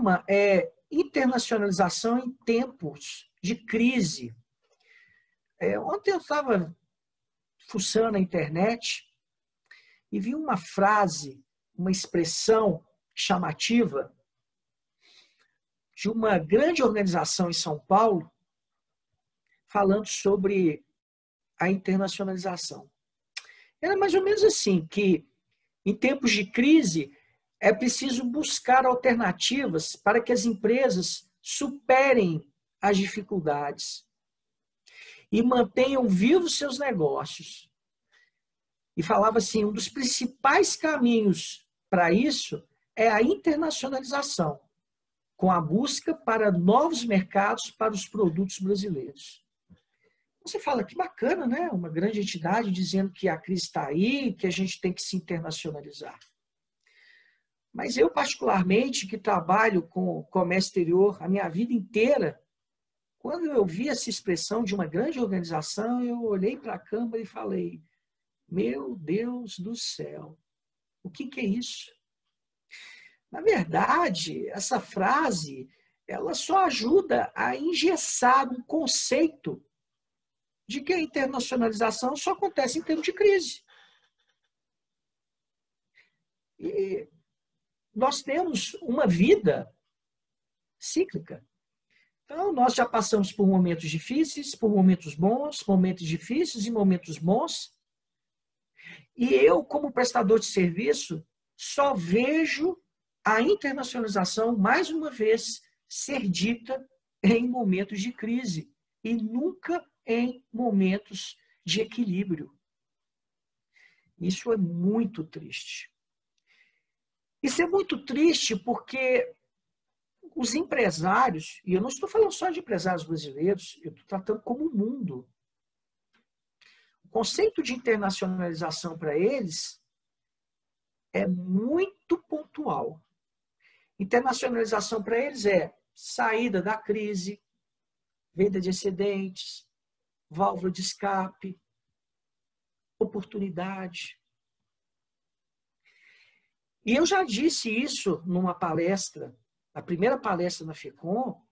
tema é internacionalização em tempos de crise. Ontem eu estava fuçando na internet e vi uma frase, uma expressão chamativa de uma grande organização em São Paulo falando sobre a internacionalização. Era mais ou menos assim, que em tempos de crise é preciso buscar alternativas para que as empresas superem as dificuldades e mantenham vivos seus negócios. E falava assim, um dos principais caminhos para isso é a internacionalização, com a busca para novos mercados para os produtos brasileiros. Você fala, que bacana, né? Uma grande entidade dizendo que a crise está aí, que a gente tem que se internacionalizar. Mas eu, particularmente, que trabalho com comércio exterior a minha vida inteira, quando eu vi essa expressão de uma grande organização, eu olhei para a Câmara e falei, meu Deus do céu, o que é isso? Na verdade, essa frase, ela só ajuda a engessar um conceito de que a internacionalização só acontece em tempos de crise. E nós temos uma vida cíclica. Então, nós já passamos por momentos difíceis, por momentos bons, momentos difíceis e momentos bons. E eu, como prestador de serviço, só vejo a internacionalização, mais uma vez, ser dita em momentos de crise e nunca em momentos de equilíbrio. Isso é muito triste. Isso é muito triste porque os empresários, e eu não estou falando só de empresários brasileiros, eu estou tratando como o mundo. O conceito de internacionalização para eles é muito pontual. Internacionalização para eles é saída da crise, venda de excedentes, válvula de escape, oportunidade. E eu já disse isso numa palestra, a primeira palestra na FECOM,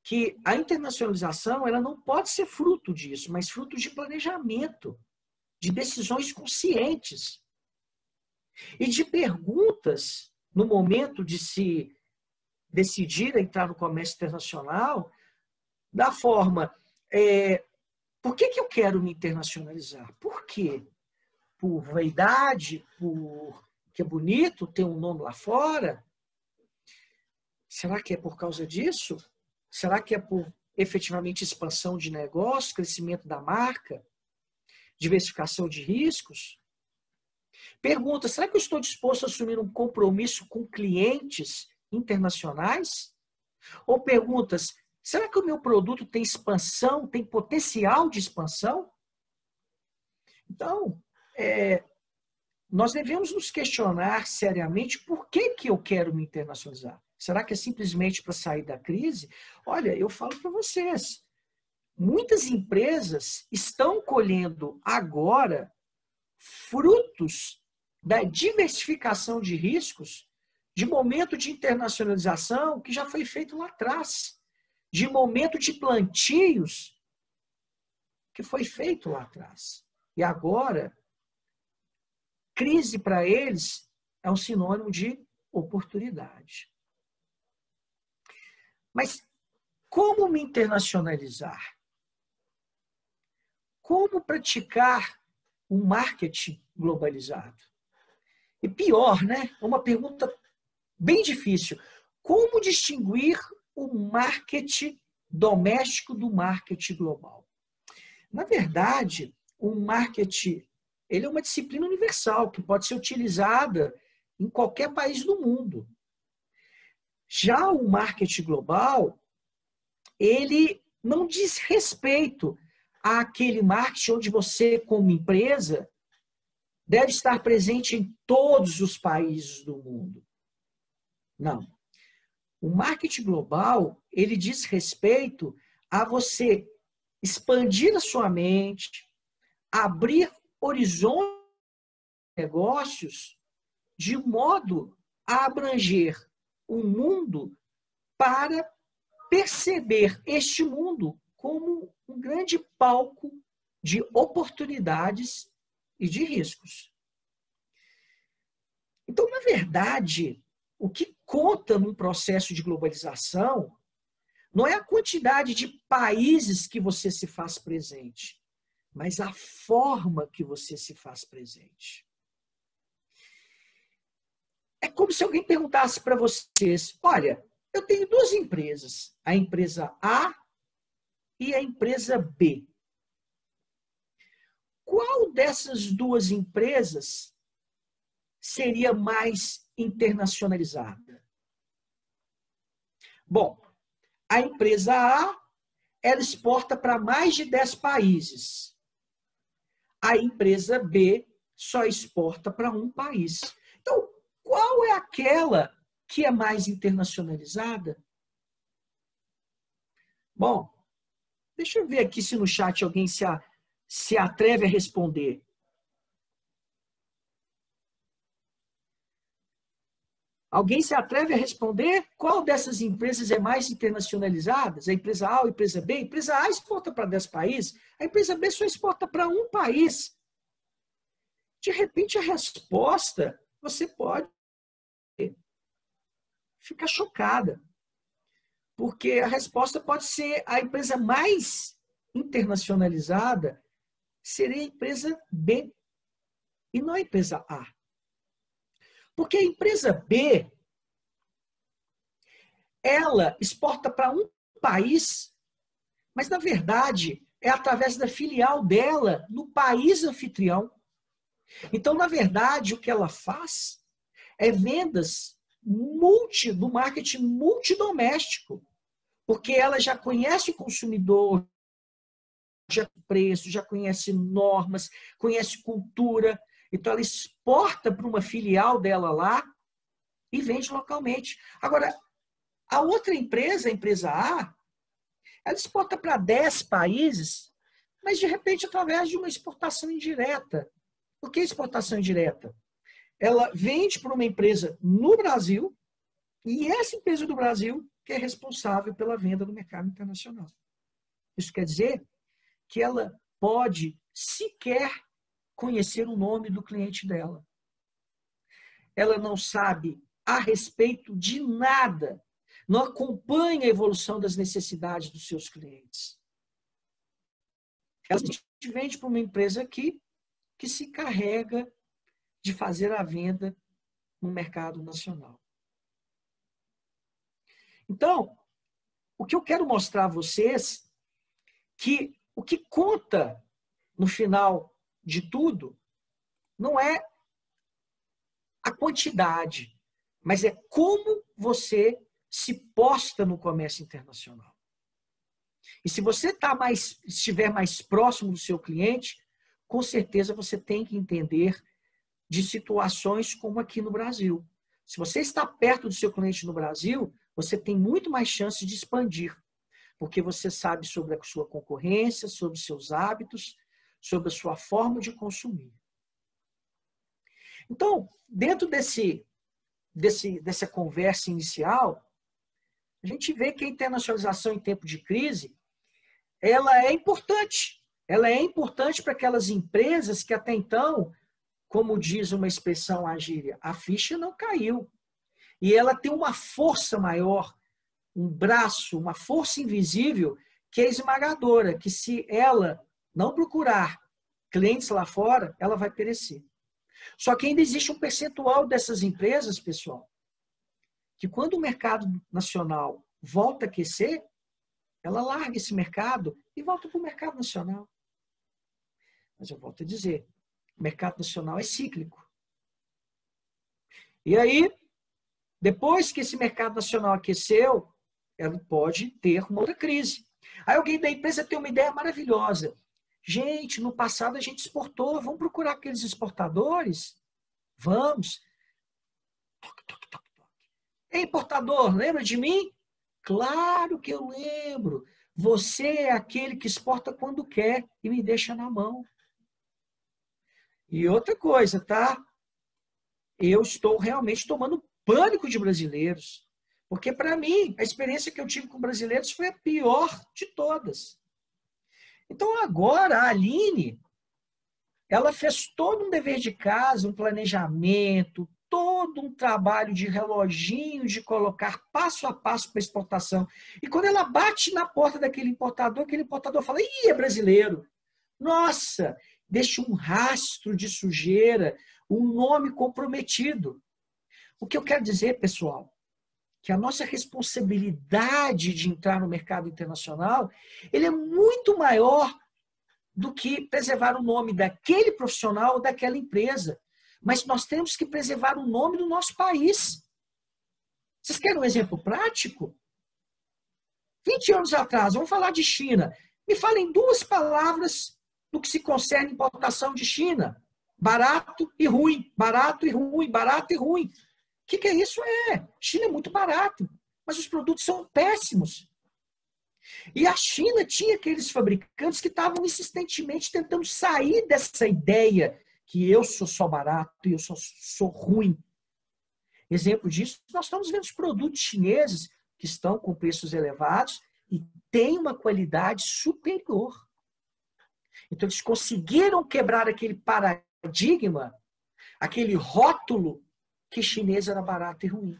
que a internacionalização ela não pode ser fruto disso, mas fruto de planejamento, de decisões conscientes e de perguntas no momento de se decidir entrar no comércio internacional, da forma, por que eu quero me internacionalizar? Por quê? Por vaidade? Por que é bonito ter um nome lá fora? Será que é por causa disso? Será que é por efetivamente expansão de negócio, crescimento da marca, diversificação de riscos? Pergunta, será que eu estou disposto a assumir um compromisso com clientes internacionais? Ou perguntas, será que o meu produto tem expansão, tem potencial de expansão? Então, nós devemos nos questionar seriamente por que eu quero me internacionalizar. Será que é simplesmente para sair da crise? Olha, eu falo para vocês, muitas empresas estão colhendo agora frutos da diversificação de riscos de momento de internacionalização que já foi feito lá atrás, de momento de plantios que foi feito lá atrás. E agora, crise para eles é um sinônimo de oportunidade. Mas como me internacionalizar? Como praticar um marketing globalizado? E pior, né? Uma pergunta bem difícil. Como distinguir o marketing doméstico do marketing global? Na verdade, o marketing ele é uma disciplina universal que pode ser utilizada em qualquer país do mundo. Já o marketing global, ele não diz respeito àquele marketing onde você, como empresa, deve estar presente em todos os países do mundo. Não. O marketing global, ele diz respeito a você expandir a sua mente, abrir horizontes de negócios de modo a abranger um mundo para perceber este mundo como um grande palco de oportunidades e de riscos. Então, na verdade, o que conta num processo de globalização não é a quantidade de países que você se faz presente, mas a forma que você se faz presente. É como se alguém perguntasse para vocês, olha, eu tenho duas empresas, a empresa A e a empresa B. Qual dessas duas empresas seria mais internacionalizada? Bom, a empresa A, ela exporta para mais de 10 países. A empresa B só exporta para um país. Então, qual é aquela que é mais internacionalizada? Bom, deixa eu ver aqui se no chat alguém se atreve a responder. Alguém se atreve a responder qual dessas empresas é mais internacionalizada? A empresa A ou a empresa B? A empresa A exporta para 10 países, a empresa B só exporta para um país. De repente, a resposta, você pode ficar chocada. Porque a resposta pode ser a empresa mais internacionalizada seria a empresa B e não a empresa A. Porque a empresa B, ela exporta para um país, mas na verdade é através da filial dela no país anfitrião. Então, na verdade, o que ela faz é vendas do marketing multidoméstico, porque ela já conhece o consumidor, já conhece preço, já conhece normas, conhece cultura. Então, ela exporta para uma filial dela lá e vende localmente. Agora, a outra empresa, a empresa A, ela exporta para 10 países, mas, de repente, através de uma exportação indireta. O que é exportação indireta? Ela vende para uma empresa no Brasil e essa empresa do Brasil que é responsável pela venda no mercado internacional. Isso quer dizer que ela pode sequer conhecer o nome do cliente dela. Ela não sabe a respeito de nada, não acompanha a evolução das necessidades dos seus clientes. Ela vende para uma empresa que se carrega de fazer a venda no mercado nacional. Então, o que eu quero mostrar a vocês que o que conta no final de tudo não é a quantidade, mas é como você se posta no comércio internacional. E se você estiver mais próximo do seu cliente, com certeza você tem que entender de situações como aqui no Brasil. Se você está perto do seu cliente no Brasil, você tem muito mais chance de expandir, porque você sabe sobre a sua concorrência, sobre os seus hábitos, sobre a sua forma de consumir. Então, dentro dessa conversa inicial, a gente vê que a internacionalização em tempo de crise, ela é importante. Ela é importante para aquelas empresas que até então, como diz uma expressão a gíria, a ficha não caiu. E ela tem uma força maior, um braço, uma força invisível que é esmagadora, que se ela não procurar clientes lá fora, ela vai perecer. Só que ainda existe um percentual dessas empresas, pessoal, que quando o mercado nacional volta a aquecer, ela larga esse mercado e volta para o mercado nacional. Mas eu volto a dizer, o mercado nacional é cíclico. E aí, depois que esse mercado nacional aqueceu, ela pode ter uma outra crise. Aí alguém da empresa tem uma ideia maravilhosa. Gente, no passado a gente exportou, vamos procurar aqueles exportadores? Vamos. Toque, toque, toque, toque. Ei, importador, lembra de mim? Claro que eu lembro. Você é aquele que exporta quando quer e me deixa na mão. E outra coisa, tá? Eu estou realmente tomando pânico de brasileiros. Porque, para mim, a experiência que eu tive com brasileiros foi a pior de todas. Então, agora, a Aline, ela fez todo um dever de casa, um planejamento, todo um trabalho de reloginho, de colocar passo a passo para exportação. E quando ela bate na porta daquele importador, aquele importador fala, ih, é brasileiro. Nossa, deixa um rastro de sujeira, um nome comprometido. O que eu quero dizer, pessoal, que a nossa responsabilidade de entrar no mercado internacional, ele é muito maior do que preservar o nome daquele profissional ou daquela empresa. Mas nós temos que preservar o nome do nosso país. Vocês querem um exemplo prático? 20 anos atrás, vamos falar de China. Me falem 2 palavras do que se concerne à importação de China. Barato e ruim, barato e ruim, barato e ruim. O que é isso? China é muito barato, mas os produtos são péssimos. E a China tinha aqueles fabricantes que estavam insistentemente tentando sair dessa ideia que eu sou só barato e eu sou ruim. Exemplo disso, nós estamos vendo os produtos chineses que estão com preços elevados e têm uma qualidade superior. Então, eles conseguiram quebrar aquele paradigma, aquele rótulo que chinês era barato e ruim.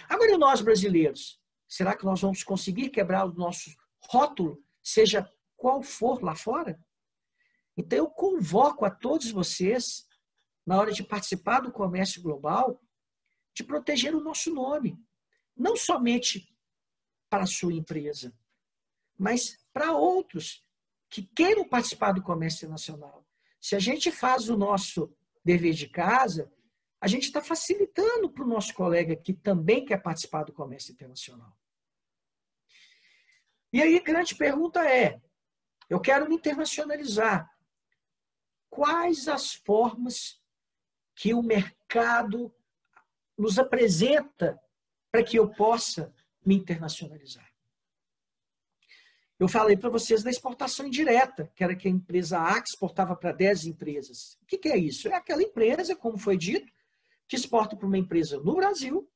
Agora, e nós brasileiros? Será que nós vamos conseguir quebrar o nosso rótulo, seja qual for lá fora? Então, eu convoco a todos vocês, na hora de participar do comércio global, de proteger o nosso nome. Não somente para a sua empresa, mas para outros que queiram participar do comércio internacional. Se a gente faz o nosso dever de casa, a gente está facilitando para o nosso colega que também quer participar do comércio internacional. E aí a grande pergunta é, eu quero me internacionalizar. Quais as formas que o mercado nos apresenta para que eu possa me internacionalizar? Eu falei para vocês da exportação indireta, que era que a empresa A exportava para 10 empresas. O que é isso? É aquela empresa, como foi dito, que exporta para uma empresa no Brasil,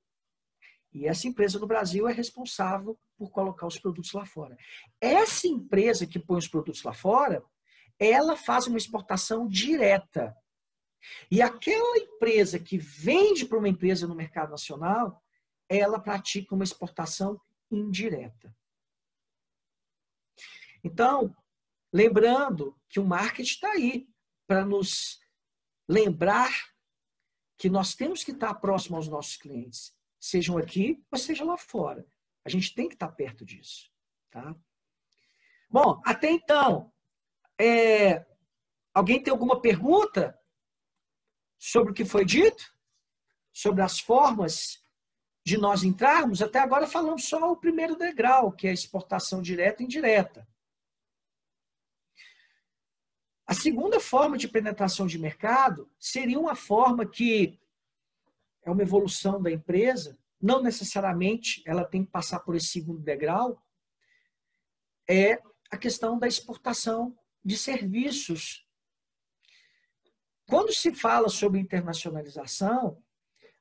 e essa empresa no Brasil é responsável por colocar os produtos lá fora. Essa empresa que põe os produtos lá fora, ela faz uma exportação direta. E aquela empresa que vende para uma empresa no mercado nacional, ela pratica uma exportação indireta. Então, lembrando que o marketing está aí para nos lembrar que nós temos que estar próximo aos nossos clientes, sejam aqui ou seja lá fora. A gente tem que estar perto disso. Tá? Bom, até então, alguém tem alguma pergunta sobre o que foi dito? Sobre as formas de nós entrarmos? Até agora falamos só o primeiro degrau, que é a exportação direta e indireta. A segunda forma de penetração de mercado seria uma forma que é uma evolução da empresa, não necessariamente ela tem que passar por esse segundo degrau, é a questão da exportação de serviços. Quando se fala sobre internacionalização,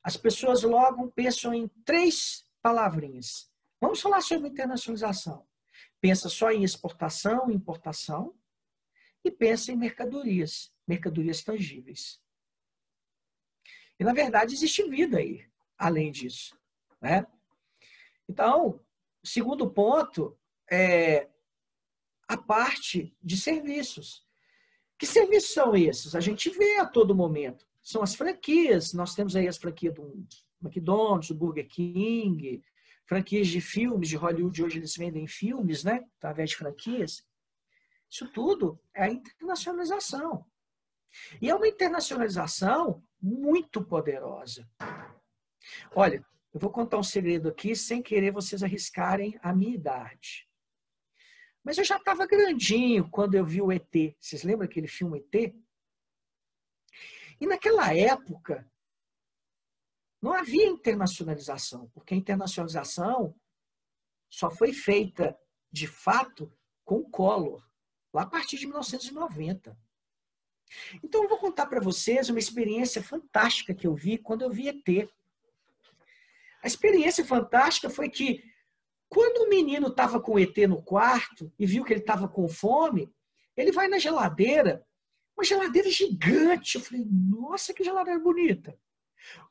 as pessoas logo pensam em 3 palavrinhas. Vamos falar sobre internacionalização. Pensa só em exportação, importação, e pensa em mercadorias tangíveis. E, na verdade, existe vida aí, além disso. Né? Então, o segundo ponto é a parte de serviços. Que serviços são esses? A gente vê a todo momento. São as franquias. Nós temos aí as franquias do McDonald's, do Burger King, franquias de filmes de Hollywood. Hoje eles vendem filmes, né? Através de franquias. Isso tudo é a internacionalização. E é uma internacionalização muito poderosa. Olha, eu vou contar um segredo aqui, sem querer vocês arriscarem a minha idade. Mas eu já estava grandinho quando eu vi o ET. Vocês lembram aquele filme ET? E naquela época, não havia internacionalização, porque a internacionalização só foi feita, de fato, com o Collor, lá a partir de 1990. Então, eu vou contar para vocês uma experiência fantástica que eu vi quando eu vi ET. A experiência fantástica foi que, quando o menino estava com o ET no quarto e viu que ele estava com fome, ele vai na geladeira, uma geladeira gigante. Eu falei, nossa, que geladeira bonita.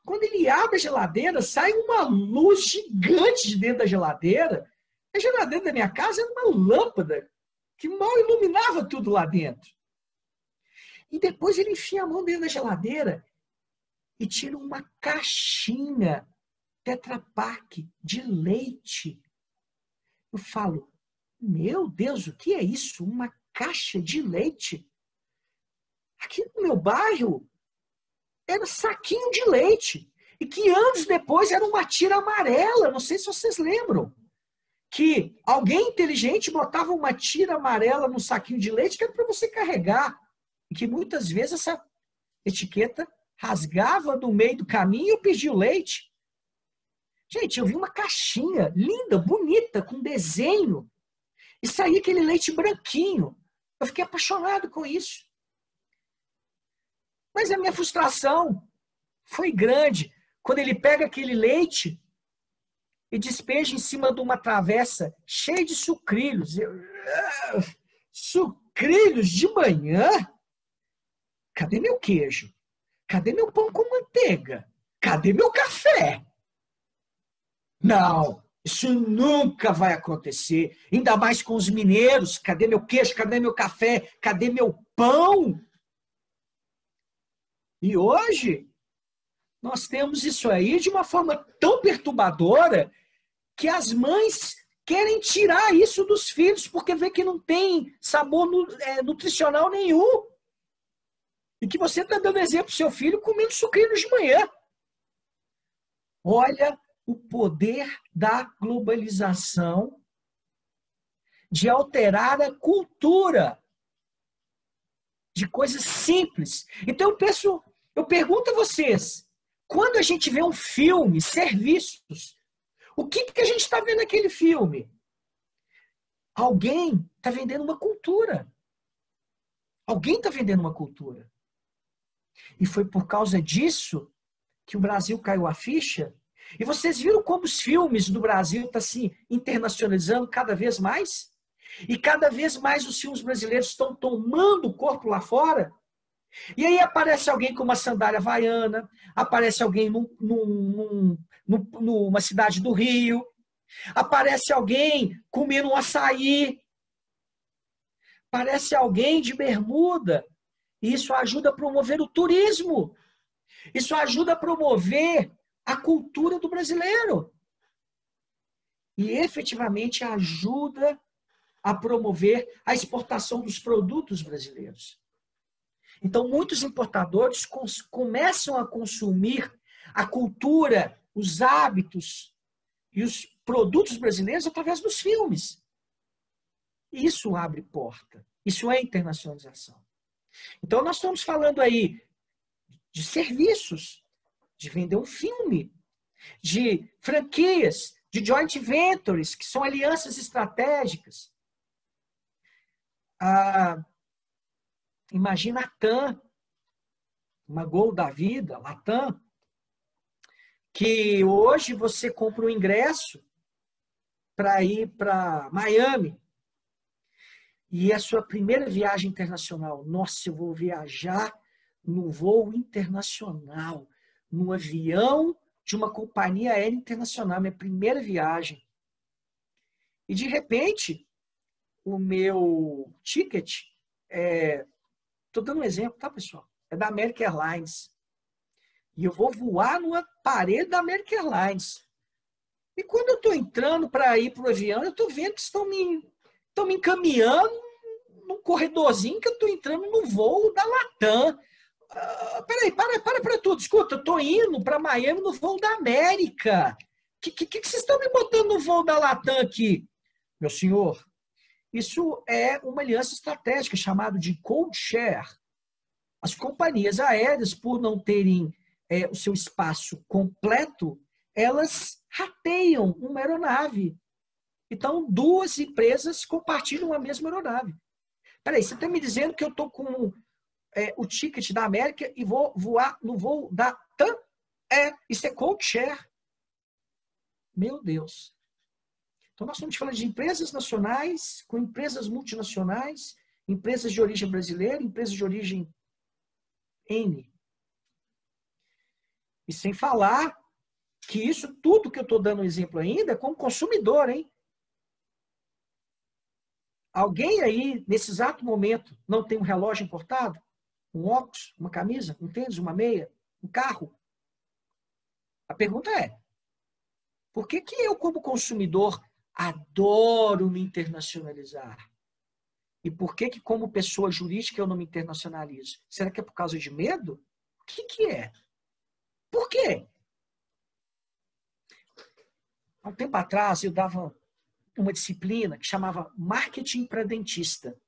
Quando ele abre a geladeira, sai uma luz gigante de dentro da geladeira. A geladeira da minha casa era uma lâmpada que mal iluminava tudo lá dentro. E depois ele enfia a mão dentro da geladeira e tira uma caixinha Tetra Pak de leite. Eu falo, meu Deus, o que é isso? Uma caixa de leite? Aqui no meu bairro era saquinho de leite. E que anos depois era uma tira amarela. Não sei se vocês lembram. Que alguém inteligente botava uma tira amarela num saquinho de leite que era para você carregar. E que muitas vezes essa etiqueta rasgava no meio do caminho e eu perdi o leite. Gente, eu vi uma caixinha linda, bonita, com desenho. E saía aquele leite branquinho. Eu fiquei apaixonado com isso. Mas a minha frustração foi grande quando ele pega aquele leite e despeja em cima de uma travessa cheia de sucrilhos. Sucrilhos de manhã? Cadê meu queijo? Cadê meu pão com manteiga? Cadê meu café? Não, isso nunca vai acontecer. Ainda mais com os mineiros. Cadê meu queijo? Cadê meu café? Cadê meu pão? E hoje, nós temos isso aí de uma forma tão perturbadora que as mães querem tirar isso dos filhos porque vê que não tem sabor nutricional nenhum. E que você está dando exemplo para o seu filho comendo sucrilhos de manhã. Olha o poder da globalização de alterar a cultura de coisas simples. Então eu pergunto a vocês, quando a gente vê um filme, serviços, o que a gente está vendo naquele filme? Alguém está vendendo uma cultura. Alguém está vendendo uma cultura. E foi por causa disso que o Brasil caiu a ficha. E vocês viram como os filmes do Brasil estão se internacionalizando cada vez mais? E cada vez mais os filmes brasileiros estão tomando o corpo lá fora? E aí aparece alguém com uma sandália havaiana, aparece alguém numa cidade do Rio, aparece alguém comendo um açaí, aparece alguém de bermuda. E isso ajuda a promover o turismo. Isso ajuda a promover a cultura do brasileiro. E efetivamente ajuda a promover a exportação dos produtos brasileiros. Então, muitos importadores começam a consumir a cultura, os hábitos e os produtos brasileiros através dos filmes. E isso abre porta. Isso é internacionalização. Então, nós estamos falando aí de serviços, de vender um filme, de franquias, de joint ventures, que são alianças estratégicas. Imagina a TAM, uma Gol da vida, Latam, que hoje você compra um ingresso para ir para Miami. E é a sua primeira viagem internacional. Nossa, eu vou viajar no voo internacional, no avião de uma companhia aérea internacional, minha primeira viagem. E, de repente, o meu ticket, estou dando um exemplo, tá, pessoal? É da American Airlines. E eu vou voar no aparelho da American Airlines. E quando eu estou entrando para ir para o avião, eu estou vendo que estão me encaminhando num corredorzinho que eu estou entrando no voo da Latam. Peraí, para tudo. Escuta, eu estou indo para Miami no voo da América. Que vocês estão me botando no voo da Latam aqui? Meu senhor, isso é uma aliança estratégica chamada de code share. As companhias aéreas, por não terem o seu espaço completo, elas rateiam uma aeronave. Então, duas empresas compartilham a mesma aeronave. Peraí, você está me dizendo que eu estou com o ticket da América e vou voar no voo da TAM? Isso é code share. Meu Deus. Então, nós estamos falando de empresas nacionais com empresas multinacionais, empresas de origem brasileira, empresas de origem N. E sem falar que isso tudo que eu estou dando exemplo ainda é como consumidor, hein? Alguém aí, nesse exato momento, não tem um relógio importado? Um óculos, uma camisa, um tênis, uma meia, um carro? A pergunta é, por que que eu, como consumidor, adoro me internacionalizar? E por que que, como pessoa jurídica, eu não me internacionalizo? Será que é por causa de medo? O que que é? Por quê? Há um tempo atrás, eu dava uma disciplina que chamava Marketing para Dentista.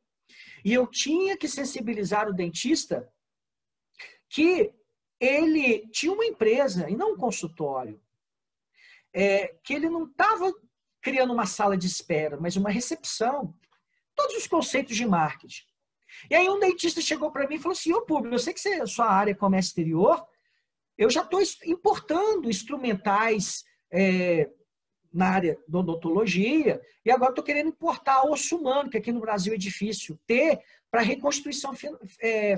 E eu tinha que sensibilizar o dentista que ele tinha uma empresa, e não um consultório, que ele não estava criando uma sala de espera, mas uma recepção. Todos os conceitos de marketing. E aí um dentista chegou para mim e falou assim, ô Público, eu sei que a sua área é comércio exterior, eu já estou importando instrumentais na área da odontologia, e agora estou querendo importar osso humano, que aqui no Brasil é difícil ter, para reconstituição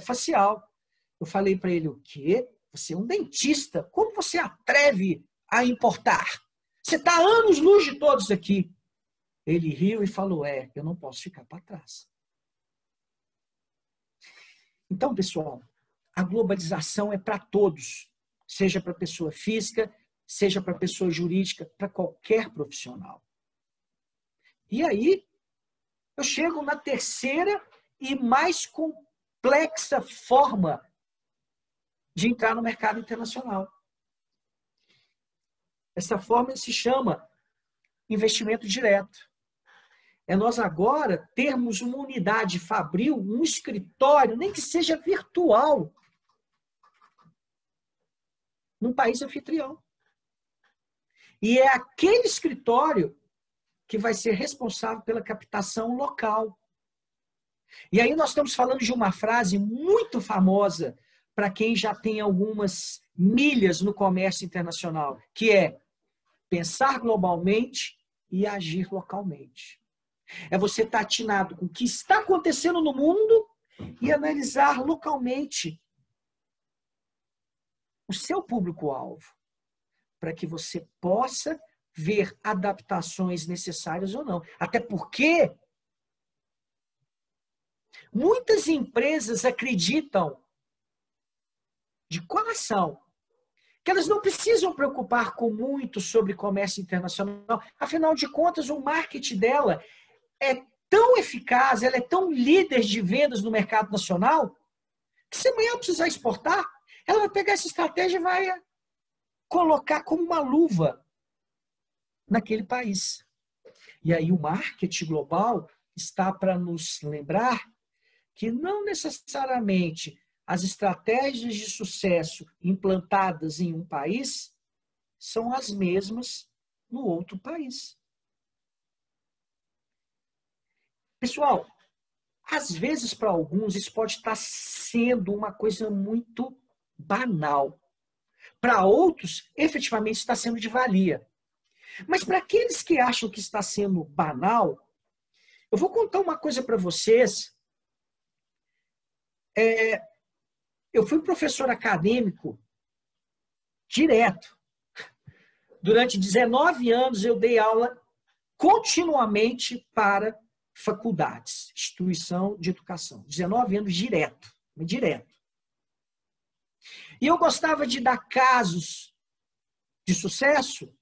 facial. Eu falei para ele, o quê? Você é um dentista, como você atreve a importar? Você está a anos-luz de todos aqui. Ele riu e falou, eu não posso ficar para trás. Então, pessoal, a globalização é para todos, seja para pessoa física, seja para pessoa jurídica, para qualquer profissional. E aí, eu chego na terceira e mais complexa forma de entrar no mercado internacional. Essa forma se chama investimento direto. É nós agora termos uma unidade fabril, um escritório, nem que seja virtual, num país anfitrião. E é aquele escritório que vai ser responsável pela captação local. E aí nós estamos falando de uma frase muito famosa para quem já tem algumas milhas no comércio internacional, que é pensar globalmente e agir localmente. É você estar atinado com o que está acontecendo no mundo e analisar localmente o seu público-alvo, para que você possa ver adaptações necessárias ou não. Até porque muitas empresas acreditam de coração que elas não precisam preocupar com muito sobre comércio internacional. Afinal de contas, o marketing dela é tão eficaz, ela é tão líder de vendas no mercado nacional, que se amanhã ela precisar exportar, ela vai pegar essa estratégia e vai colocar como uma luva naquele país. E aí o marketing global está para nos lembrar que não necessariamente as estratégias de sucesso implantadas em um país são as mesmas no outro país. Pessoal, às vezes para alguns isso pode estar sendo uma coisa muito banal. Para outros, efetivamente está sendo de valia. Mas para aqueles que acham que está sendo banal, eu vou contar uma coisa para vocês. Eu fui professor acadêmico direto. Durante 19 anos eu dei aula continuamente para faculdades, instituição de educação. 19 anos direto. E eu gostava de dar casos de sucesso.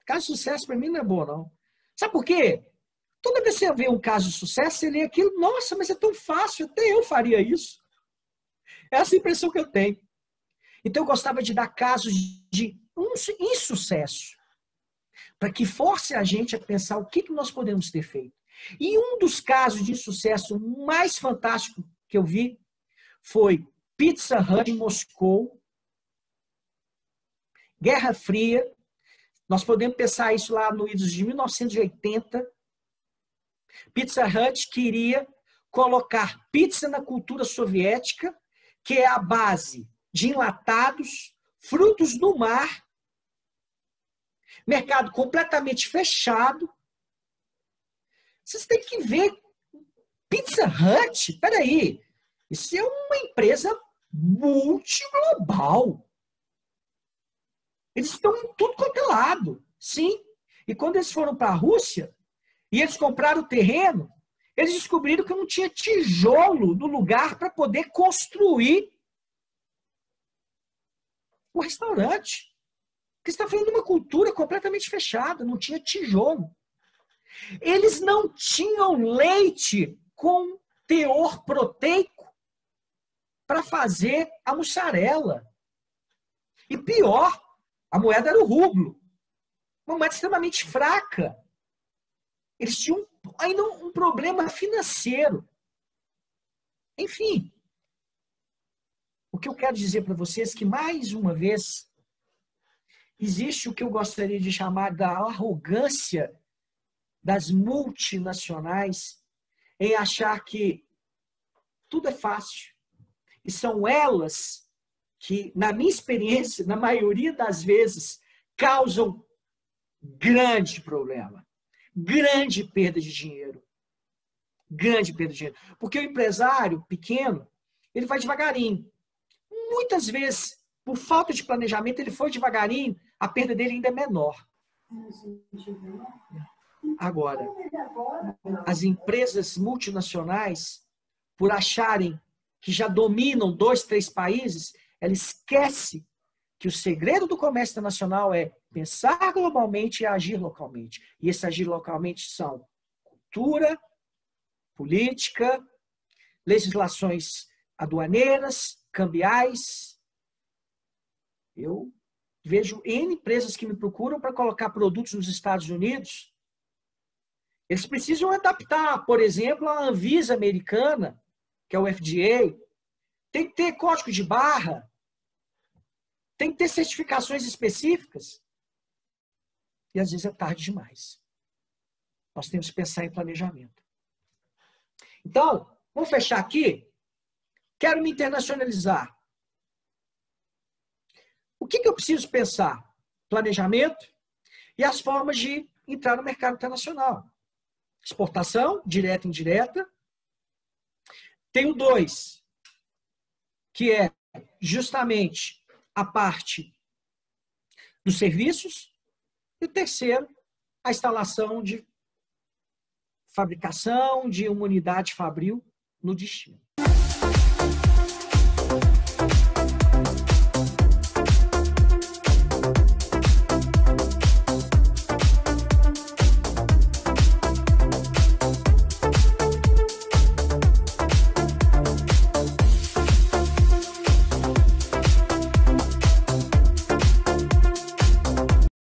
Caso de sucesso para mim não é bom, não. Sabe por quê? Toda vez que você vê um caso de sucesso, você lê aquilo, nossa, mas é tão fácil, até eu faria isso. É essa a impressão que eu tenho. Então eu gostava de dar casos de insucesso, para que force a gente a pensar o que nós podemos ter feito. E um dos casos de sucesso mais fantástico que eu vi foi Pizza Hut em Moscou, Guerra Fria. Nós podemos pensar isso lá no idos de 1980. Pizza Hut queria colocar pizza na cultura soviética, que é a base de enlatados, frutos do mar, Mercado completamente fechado. Vocês têm que ver. Pizza Hut, peraí, isso é uma empresa multiglobal. Eles estão em tudo quanto é lado, sim. E quando eles foram para a Rússia, e eles compraram o terreno, eles descobriram que não tinha tijolo no lugar para poder construir o restaurante. Porque você está falando de uma cultura completamente fechada, não tinha tijolo. Eles não tinham leite com teor proteico para fazer a mussarela. E pior, a moeda era o rublo. Uma moeda extremamente fraca. Eles tinham ainda um problema financeiro. Enfim, o que eu quero dizer para vocês é que, mais uma vez, existe o que eu gostaria de chamar da arrogância das multinacionais em achar que tudo é fácil. E são elas que, na minha experiência, na maioria das vezes, causam grande problema. Grande perda de dinheiro. Grande perda de dinheiro. Porque o empresário pequeno, ele vai devagarinho. Muitas vezes, por falta de planejamento, ele foi devagarinho, a perda dele ainda é menor. Agora, as empresas multinacionais, por acharem que já dominam 2, 3 países, ela esquece que o segredo do comércio internacional é pensar globalmente e agir localmente. E esse agir localmente são cultura, política, legislações aduaneiras, cambiais. Eu vejo N empresas que me procuram para colocar produtos nos Estados Unidos. Eles precisam adaptar, por exemplo, a Anvisa americana, que é o FDA. Tem que ter código de barra. Tem que ter certificações específicas. E às vezes é tarde demais. Nós temos que pensar em planejamento. Então, vamos fechar aqui. Quero me internacionalizar. O que eu preciso pensar? Planejamento e as formas de entrar no mercado internacional. Exportação, direta e indireta. Tenho 2, que é justamente a parte dos serviços. E o terceiro, a instalação de fabricação de uma unidade fabril no destino.